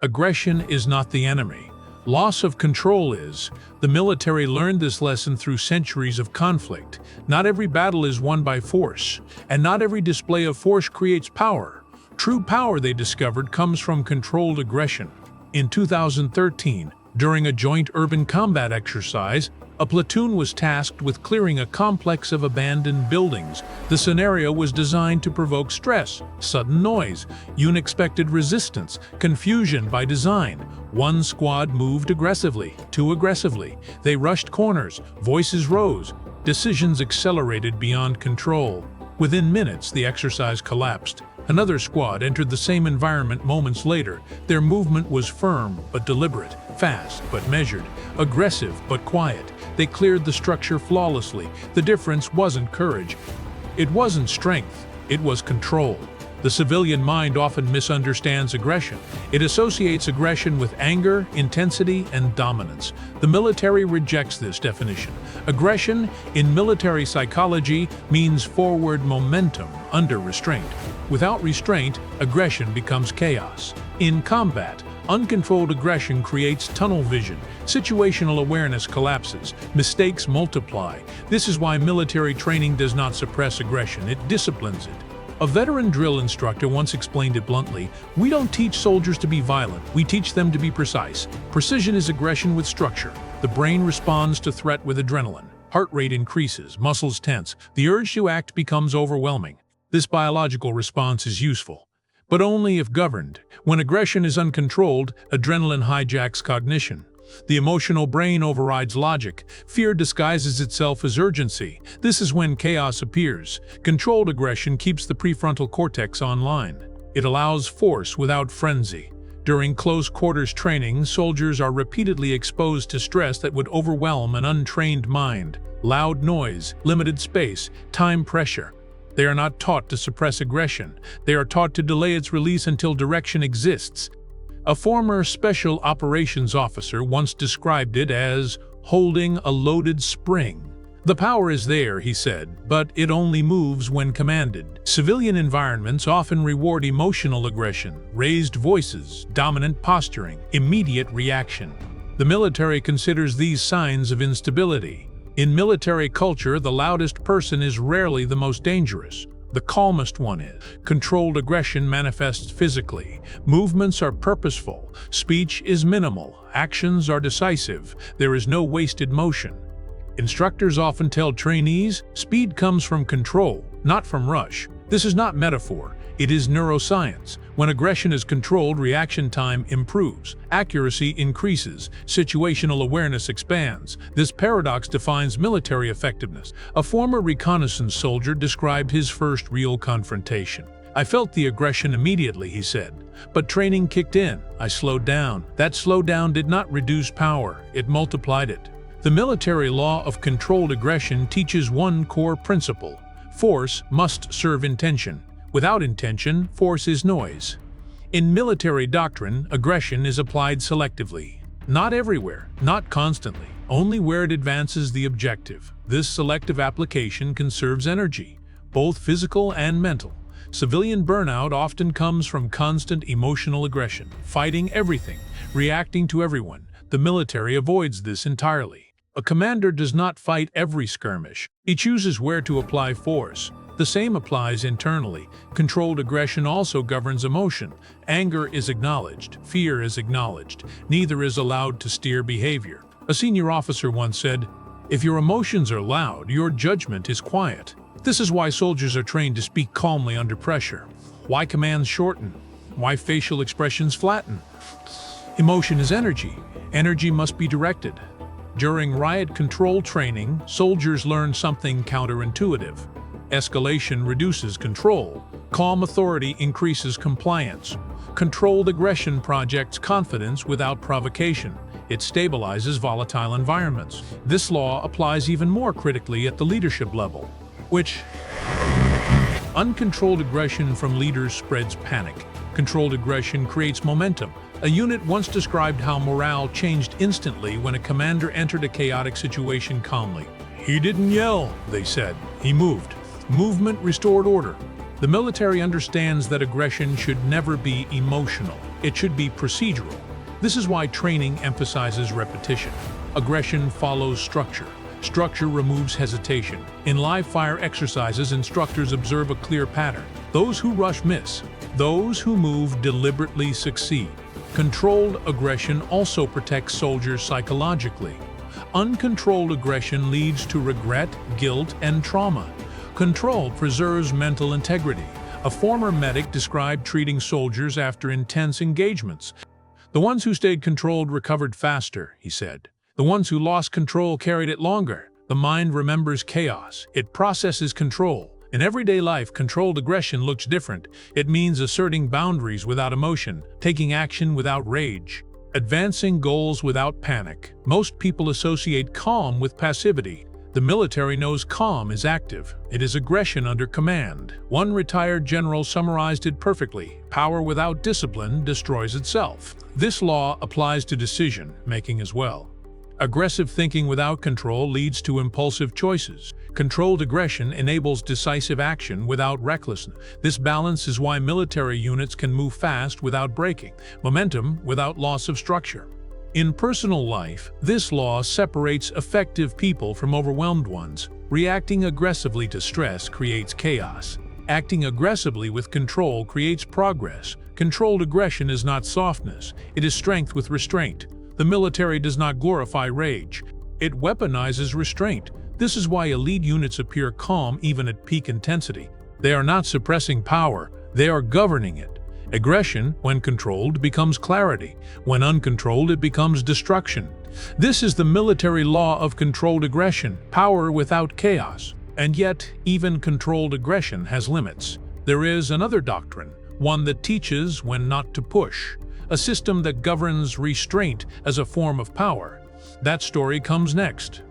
Aggression is not the enemy. Loss of control is. The military learned this lesson through centuries of conflict. Not every battle is won by force, and not every display of force creates power. True power, they discovered, comes from controlled aggression. In 2013, during a joint urban combat exercise, a platoon was tasked with clearing a complex of abandoned buildings. The scenario was designed to provoke stress, sudden noise, unexpected resistance, confusion by design. One squad moved aggressively, too aggressively. They rushed corners, voices rose, decisions accelerated beyond control. Within minutes, the exercise collapsed. Another squad entered the same environment moments later. Their movement was firm but deliberate, fast but measured, aggressive but quiet. They cleared the structure flawlessly. The difference wasn't courage. It wasn't strength. It was control. The civilian mind often misunderstands aggression. It associates aggression with anger, intensity, and dominance. The military rejects this definition. Aggression, in military psychology, means forward momentum under restraint. Without restraint, aggression becomes chaos. In combat, uncontrolled aggression creates tunnel vision. Situational awareness collapses. Mistakes multiply. This is why military training does not suppress aggression, it disciplines it. A veteran drill instructor once explained it bluntly: "We don't teach soldiers to be violent, we teach them to be precise. Precision is aggression with structure. The brain responds to threat with adrenaline. Heart rate increases, muscles tense, the urge to act becomes overwhelming. This biological response is useful, but only if governed. When aggression is uncontrolled, adrenaline hijacks cognition. The emotional brain overrides logic. Fear disguises itself as urgency. This is when chaos appears. Controlled aggression keeps the prefrontal cortex online. It allows force without frenzy. During close quarters training, soldiers are repeatedly exposed to stress that would overwhelm an untrained mind. Loud noise, limited space, time pressure. They are not taught to suppress aggression. They are taught to delay its release until direction exists. A former special operations officer once described it as holding a loaded spring. The power is there, he said, but it only moves when commanded. Civilian environments often reward emotional aggression, raised voices, dominant posturing, immediate reaction. The military considers these signs of instability. In military culture, the loudest person is rarely the most dangerous. The calmest one is. Controlled aggression manifests physically. Movements are purposeful. Speech is minimal. Actions are decisive. There is no wasted motion. Instructors often tell trainees, speed comes from control, not from rush. This is not metaphor. It is neuroscience. When aggression is controlled, reaction time improves, accuracy increases, situational awareness expands. This paradox defines military effectiveness. A former reconnaissance soldier described his first real confrontation. "I felt the aggression immediately," he said, "but training kicked in. I slowed down. That slowdown did not reduce power, it multiplied it." The military law of controlled aggression teaches one core principle: force must serve intention. Without intention, force is noise. In military doctrine, aggression is applied selectively. Not everywhere, not constantly, only where it advances the objective. This selective application conserves energy, both physical and mental. Civilian burnout often comes from constant emotional aggression, fighting everything, reacting to everyone. The military avoids this entirely. A commander does not fight every skirmish. He chooses where to apply force. The same applies internally. Controlled aggression also governs emotion. Anger is acknowledged. Fear is acknowledged. Neither is allowed to steer behavior. A senior officer once said, "If your emotions are loud, your judgment is quiet." This is why soldiers are trained to speak calmly under pressure. Why commands shorten. Why facial expressions flatten. Emotion is energy. Energy must be directed. During riot control training, soldiers learn something counterintuitive. Escalation reduces control. Calm authority increases compliance. Controlled aggression projects confidence without provocation. It stabilizes volatile environments. This law applies even more critically at the leadership level, which uncontrolled aggression from leaders spreads panic. Controlled aggression creates momentum. A unit once described how morale changed instantly when a commander entered a chaotic situation calmly. "He didn't yell," they said. "He moved." Movement restored order. The military understands that aggression should never be emotional. It should be procedural. This is why training emphasizes repetition. Aggression follows structure. Structure removes hesitation. In live-fire exercises, instructors observe a clear pattern. Those who rush miss. Those who move deliberately succeed. Controlled aggression also protects soldiers psychologically. Uncontrolled aggression leads to regret, guilt, and trauma. Control preserves mental integrity. A former medic described treating soldiers after intense engagements. The ones who stayed controlled recovered faster, he said. The ones who lost control carried it longer. The mind remembers chaos. It processes control. In everyday life, controlled aggression looks different. It means asserting boundaries without emotion, taking action without rage, advancing goals without panic. Most people associate calm with passivity. The military knows calm is active. It is aggression under command. One retired general summarized it perfectly. Power without discipline destroys itself. This law applies to decision-making as well. Aggressive thinking without control leads to impulsive choices. Controlled aggression enables decisive action without recklessness. This balance is why military units can move fast without breaking momentum without loss of structure. In personal life, this law separates effective people from overwhelmed ones. Reacting aggressively to stress creates chaos. Acting aggressively with control creates progress. Controlled aggression is not softness, it is strength with restraint. The military does not glorify rage. It weaponizes restraint. This is why elite units appear calm even at peak intensity. They are not suppressing power, they are governing it. Aggression, when controlled, becomes clarity. When uncontrolled, it becomes destruction. This is the military law of controlled aggression, power without chaos. And yet, even controlled aggression has limits. There is another doctrine, one that teaches when not to push. A system that governs restraint as a form of power. That story comes next.